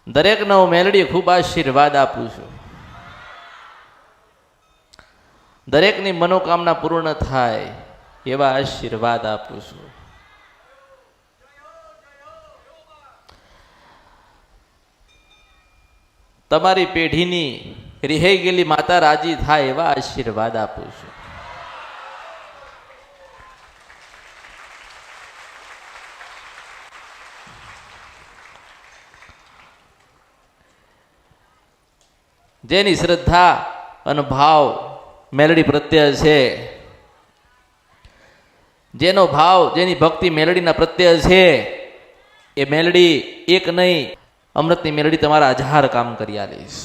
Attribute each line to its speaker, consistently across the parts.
Speaker 1: દરેકનો મેલડી ખૂબ આશીર્વાદ આપું છું. દરેકની મનોકામના પૂર્ણ થાય એવા આશીર્વાદ આપું છું. તમારી પેઢીની રિહાઈ ગયેલી માતા રાજી થાય એવા આશીર્વાદ આપું છું. જેની શ્રદ્ધા અને ભાવ મેલડી પ્રત્યે છે, જેનો ભાવ જેની ભક્તિ મેલડીના પ્રત્યે છે, એ મેલડી એક નહીં અમૃતની મેલડી તમારા 1000 કામ કરી આલીશ.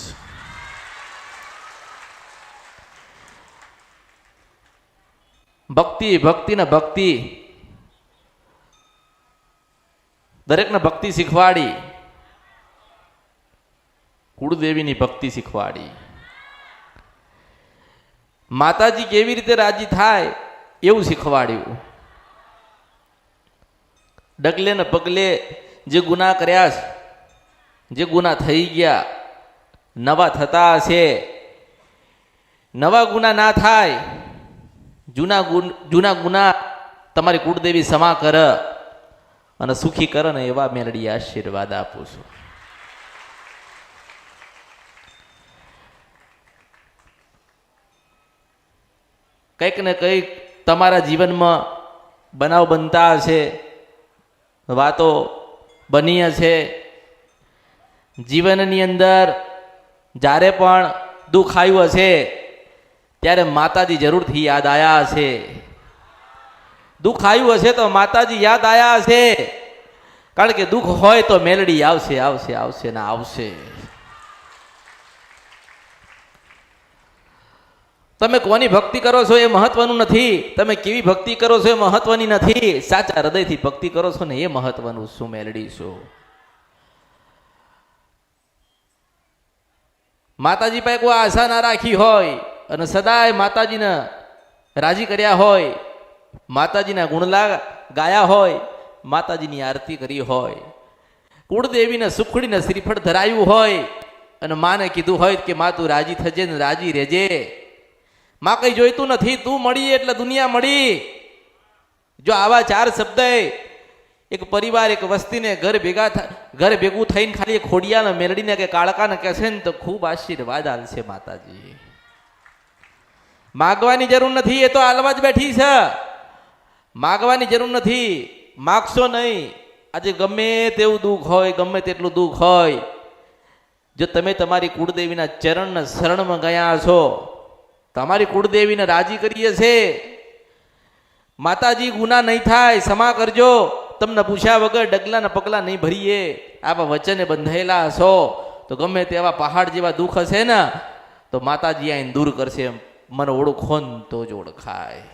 Speaker 1: ભક્તિ ભક્તિ ને ભક્તિ દરેકને ભક્તિ શીખવાડી, કુળદેવીની ભક્તિ શીખવાડી. માતાજી કેવી રીતે રાજી થાય એવું શીખવાડ્યું. ડગલે ને પગલે જે ગુનાહ કર્યા છે, જે ગુનાહ થઈ ગયા, નવા થતા હશે, નવા ગુનાહ ના થાય, જૂના ગુનાહ તમારી કુળદેવી ક્ષમા કર અને સુખી કર ને એવા મેલડી આશીર્વાદ આપું છું. કંઈક ને કંઈક તમારા જીવનમાં બનાવ બનતા હશે, વાતો બની હશે. જીવનની અંદર જ્યારે પણ દુઃખ આવ્યું હશે ત્યારે માતાજી જરૂરથી યાદ આવ્યા હશે. દુઃખ આવ્યું હશે તો માતાજી યાદ આવ્યા હશે, કારણ કે દુઃખ હોય તો મેલડી આવશે આવશે આવશે ને આવશે. તમે કોની ભક્તિ કરો છો એ મહત્વનું નથી, તમે કેવી ભક્તિ કરો છો એ મહત્વની નથી, સાચા હૃદયથી ભક્તિ કરો છો ને એ મહત્વનું. શું મેલડી છું? માતાજી પાસે કોઈ આશા ના રાખી હોય અને સદાય માતાજીને રાજી કર્યા હોય, માતાજીના ગુણલા ગાયા હોય, માતાજીની આરતી કરી હોય, કુળદેવીને સુખડીને શ્રીફળ ધરાયું હોય અને માને કીધું હોય કે મા તું રાજી થજે ને રાજી રહેજે, માં કઈ જોઈતું નથી, તું મળી એટલે દુનિયા મળી. જો આવા 4 શબ્દ એક પરિવાર એક વસ્તીને ઘર ભેગું થઈને ખાલી ખોડિયાને મેલડીને કે કાળકાને કહેશે ને તો ખૂબ આશીર્વાદ આલશે માતાજી. માગવાની જરૂર નથી, એ તો આલવા જ બેઠી છે. માગવાની જરૂર નથી, માગશો નહીં. આજે ગમે તેવું દુઃખ હોય, ગમે તેટલું દુઃખ હોય, જો તમે તમારી કુળદેવીના ચરણના શરણમાં ગયા છો, તમારી કુળદેવીને રાજી કરીએ છે, માતાજી ગુના નહીં થાય, ક્ષમા કરજો, તમને પૂછ્યા વગર ડગલાના પગલા નહીં ભરીએ, આવા વચને બંધાયેલા હશો તો ગમે તેવા પહાડ જેવા દુઃખ હશે ને તો માતાજી આઈને દૂર કરશે. મને ઓળખો ને તો જ ઓળખાય.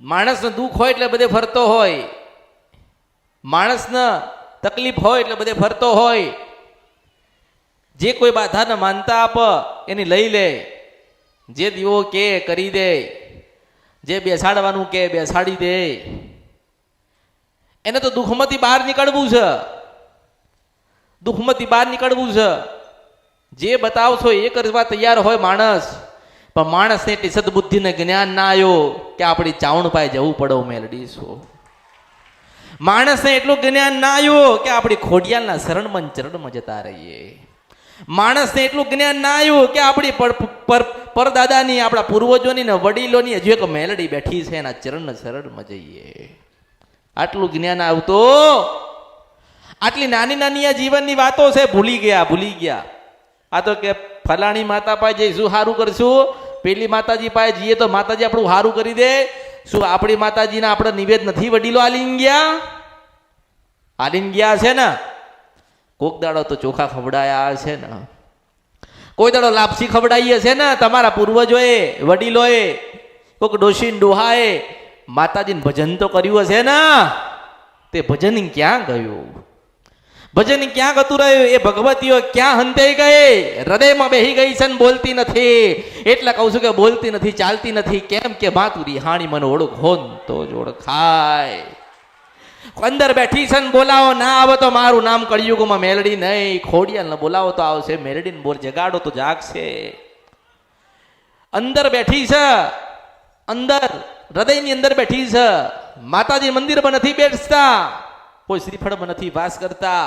Speaker 1: માણસને દુઃખ હોય એટલે બધે ફરતો હોય, માણસને તકલીફ હોય એટલે બધે ફરતો હોય. જે કોઈ બાધાને માનતા આપ એની લઈ લે, જે દીવો કે કરી દે, જે બેસાડવાનું કે બેસાડી દે. એને તો દુઃખમાંથી બહાર નીકળવું છે, દુઃખમાંથી બહાર નીકળવું છે. જે બતાવશો એ કરવા તૈયાર હોય માણસ, પણ માણસને એટલી સદબુદ્ધિને જ્ઞાન ના આવ્યો કે આપણી ચાવણ પાસે જવું પડે મેલડી છું. માણસને એટલું જ્ઞાન ના આવ્યું કે આપણી ખોડિયાલના શરણમાં ચરણમાં જતા રહીએ. માણસને એટલું જ્ઞાન ના આવ્યું કે આપણી પરદાદાની, આપણા પૂર્વજોની ને વડીલોની હજુ એક મેલડી બેઠી છે, એના ચરણના શરણમાં જઈએ. આટલું જ્ઞાન આવતું, આટલી નાની નાની આ જીવનની વાતો છે, ભૂલી ગયા. આ તો કે ફલાણી માતા પાસે જઈશું સારું કરશું, પેલી માતાજી પાસે જઈએ તો માતાજી આપણું સારું કરી દે. શું આપણી માતાજીને આપણે નિવેદ નથી વડીલો આલીન ગયા છે ને? કોક દાડો તો ચોખા ખવડાયા છે ને, કોઈ દાડો લાપસી ખવડાવી હશે ને તમારા પૂર્વજોએ, વડીલોએ, કોક ડોશી ડોહાએ માતાજીને ભજન તો કર્યું હશે ને. તે ભજન ક્યાં ગયું? ભજન ક્યાં ગતું રહ્યું? એ ભગવતીઓ ક્યાં હંતાઈ ગઈ? હૃદયમાં બેહી ગઈ છે ને બોલતી નથી. એટલે કહું છું કે બોલતી નથી, ચાલતી નથી. કેમ કે માતુરી હાણી મને ઓળખો તો જ ઓળખાય. અંદર બેઠી છે ને બોલાવો ના આવે તો મારું નામ કળિયુગમાં મેલડી નહીં, ખોડિયાલ બોલાવો તો આવશે, મેલડીને બોલ જગાડો તો જાગશે. અંદર બેઠી છે, અંદર હૃદયની અંદર બેઠી છે. માતાજી મંદિરમાં નથી બેસતા, કોઈ શ્રીફળમાં નથી વાસ કરતા.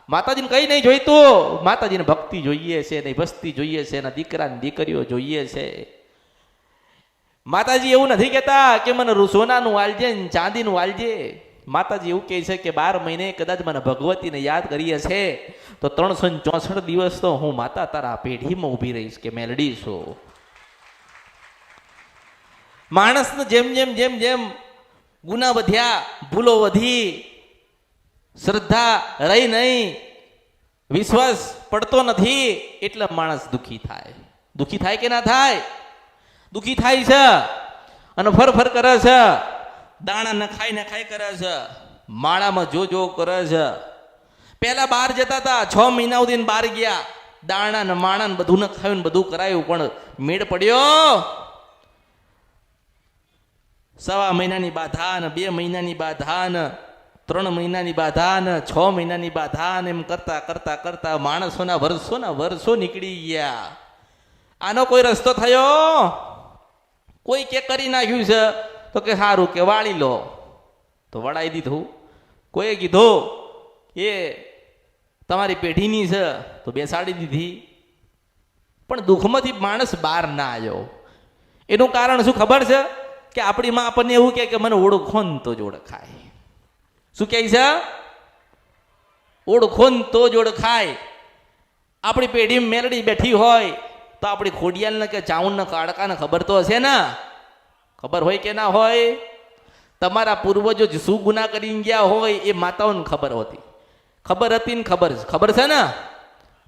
Speaker 1: માતાજીને કઈ નહીં જોઈતું, માતાજીને ભક્તિ જોઈએ છે, નહીં વસ્તી જોઈએ છે, એના દીકરા ને દીકરીઓ જોઈએ છે. માતાજી એવું નથી કહેતા કે મને સોનાનું વાલજે ને ચાંદીનું વાલજે. માતાજી એવું કહે છે કે 12 મહિને કદાચ મને ભગવતીને યાદ કરીએ છે તો 364 દિવસ તો હું માતા તારા પેઢીમાં ઊભી રહીશ કે મેલડી છું. માણસને જેમ જેમ જેમ જેમ ગુના વધ્યા, ભૂલો વધી, શ્રદ્ધા રહી નહીં, વિશ્વાસ પડતો નથી, એટલે માણસ દુઃખી થાય. દુઃખી થાય કે ના થાય? દુઃખી થાય છે અને ફર કરે છે, દાણા ન ખાઈ કરે છે, માળામાં જો કરે છે. પેલા બહાર જતા હતા, 6 મહિના સુધી બહાર ગયા, દાણા ને માણા ને બધું ન ખાયું, બધું કરાયું, પણ મેળ પડ્યો? 1.25 મહિનાની બાધા ને 2 મહિનાની બાધા ને 3 મહિનાની બાધા ને 6 મહિનાની બાધા ને એમ કરતા કરતા કરતા માણસોના વર્ષો નીકળી ગયા. આનો કોઈ રસ્તો થયો? કોઈ કે કરી નાખ્યું છે તો કે સારું કે વાળી લો, તો વળાઈ દીધું. કોઈએ કીધું એ તમારી પેઢીની છે તો બેસાડી દીધી. પણ દુઃખમાંથી માણસ બહાર ના આવ્યો. એનું કારણ શું ખબર છે? કે આપણી માં આપણને એવું કે મને ઓળખો ને તો જ ઓળખાય. શું કહે છે? ઓળખો ને તો જ ઓળખાય. આપણી પેઢી મેલડી બેઠી હોય તો આપણી ખોડિયાલને કે ચાઉનને કાળકાને ખબર તો હશે ને? ખબર હોય કે ના હોય? તમારા પૂર્વજો શું ગુના કરીને ગયા હોય એ માતાઓને ખબર હતી. ખબર હતી ને ખબર છે ને?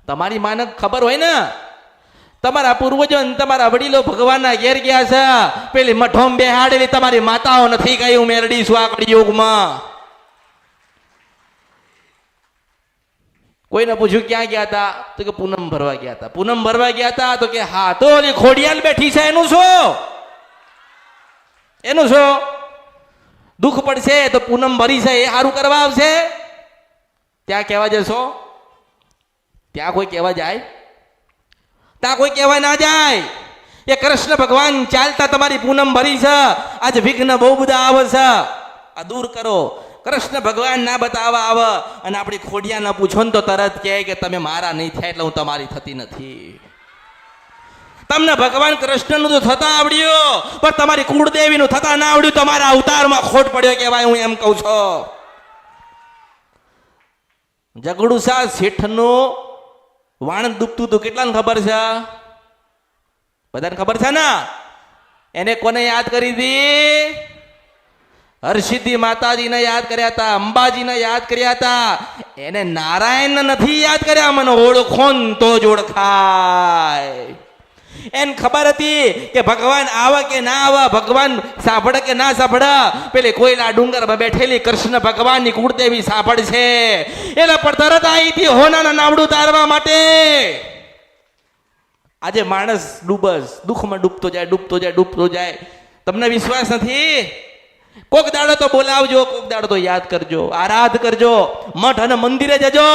Speaker 1: તમારી માને ખબર હોય ને? તમારા પૂર્વજો તમારા વડીલો ભગવાનના ઘેર ગયા છે, પેલી મઠોમ બેહાડેલી તમારી માતાઓ નથી કહ્યું મેલડી છું આ કળિયુગમાં. કોઈને પૂછ્યું ક્યાં ગયા હતા? તો કે પૂનમ ભરવા ગયા હતા. પૂનમ ભરવા ગયા હતા તો કે હા, તો ઓલી ખોડિયાલ બેઠી છે એનું શું? એનું શું? દુઃખ પડશે તો પૂનમ ભરી છે એ સારું કરવા આવશે? ત્યાં કહેવા જશો? ત્યાં કોઈ કહેવા જાય? ત્યાં કોઈ કહેવા ના જાય. એ કૃષ્ણ ભગવાન ચાલતા તમારી પૂનમ ભરી છે, આજ વિઘ્ન બહુ બધા આવે છે, આ દૂર કરો. કૃષ્ણ ભગવાન ના બતાવવા આવે અને આપણી ખોડિયા ના પૂછો ને તો તરત કહે કે તમે મારા નહીં થયા એટલે હું તમારી થતી નથી. તમને ભગવાન કૃષ્ણનું તો થતા આવડ્યું, પણ તમારી કુળદેવીનું થતા ના આવડ્યું. તમારા અવતારમાં ખોટ પડ્યો કહેવાય. હું એમ કહું છું. જગડુસા શેઠનું વાણ દુખતું હતું, કેટલાને ખબર છે? બધાને ખબર છે ને? એને કોને યાદ કરી હતી? હરસિદ્ધિ માતાજીને યાદ કર્યા હતા, અંબાજીને યાદ કર્યા હતા. એને નારાયણ નથી યાદ કર્યા. મને ઓળખો ને તો જ ઓળખાય. એને ખબર હતી કે ભગવાન આવે કે ના આવે, ભગવાન સાંભળે કે ના સાંભળે. પેલી કોયલા ડુંગરમાં બેઠેલી કૃષ્ણ ભગવાનની કુળદેવી સાંભળશે એટલે પણ તરત આવી હતી હોનાના નાવડું તારવા માટે. આજે માણસ દુઃખમાં ડૂબતો જાય. તમને વિશ્વાસ નથી? કોક દાડો તો બોલાવજો, કોક દાડો તો યાદ કરજો, આરાધ કરજો, મઠ અને મંદિરે જજો.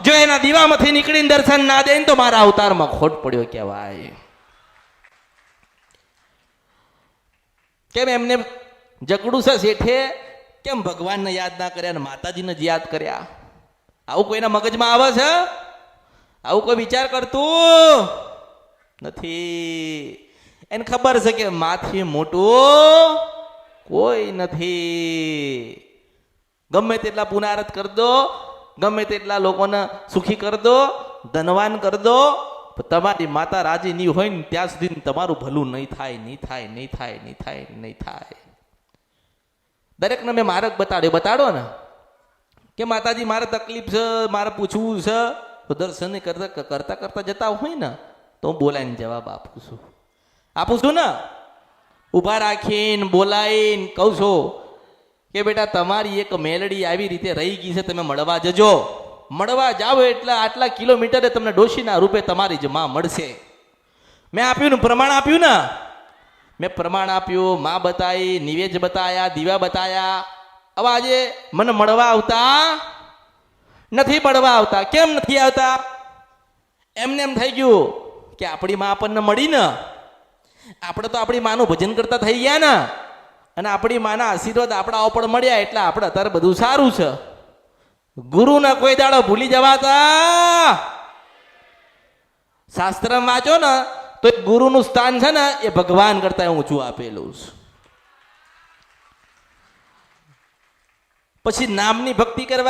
Speaker 1: જો એના દીવામાંથી નીકળીને દર્શન ના દે તો મારા અવતારમાં ખોટ પડ્યો કહેવાય. કેમ એમને જગડુસા શેઠે કેમ ભગવાનને યાદ ના કર્યા અને માતાજીને જ યાદ કર્યા? આવું કોઈના મગજમાં આવે છે? આવું કોઈ વિચાર કરતું નથી. એને ખબર છે કે માથી મોટું કોઈ નથી. ગમે તેટલા પુનારત કર દો, ગમે તેટલા લોકોને સુખી કર દો, ધનવાન કર દો, તમારી માતા રાજી નહીં હોય ને ત્યાં સુધી તમારું ભલું નહીં થાય. દરેકને મેં માર્ગ બતાડો ને કે માતાજી મારે તકલીફ છે, મારે પૂછવું છે, તો દર્શન કરતા જતા હોય ને તો હું બોલાઈને જવાબ આપું છું ને. ઊભા રાખીને બોલાવીને કહું છું કે બેટા તમારી એક મેલડી આવી રીતે રહી ગઈ છે, તમે મળવા જજો. મળવા જાઓ એટલે આટલા કિલોમીટરે તમને ડોશીના રૂપે તમારી જ માં મળશે. મેં આપ્યું ને પ્રમાણ આપ્યું ને, મેં પ્રમાણ આપ્યું, માં બતાવી, નિવેદ બતાયા, દીવા બતાયા. હવે આજે મને મળવા આવતા નથી, મળવા આવતા. કેમ નથી આવતા? એમને એમ થઈ ગયું કે આપણી માં આપણને મળી ને, આપણે તો આપણી માનું ભજન કરતા થઈ ગયા ને, અને આપણી માના આશીર્વાદ આપણા ઉપર મળ્યા એટલે આપણે અત્યારે બધું સારું છે. ગુરુને કોઈ દાડો ભૂલી જવાતા. શાસ્ત્ર વાંચો ને તો ગુરુનું સ્થાન છે ને એ ભગવાન કરતા ઊંચું આપેલું છે. પછી નામની ભક્તિ કરવા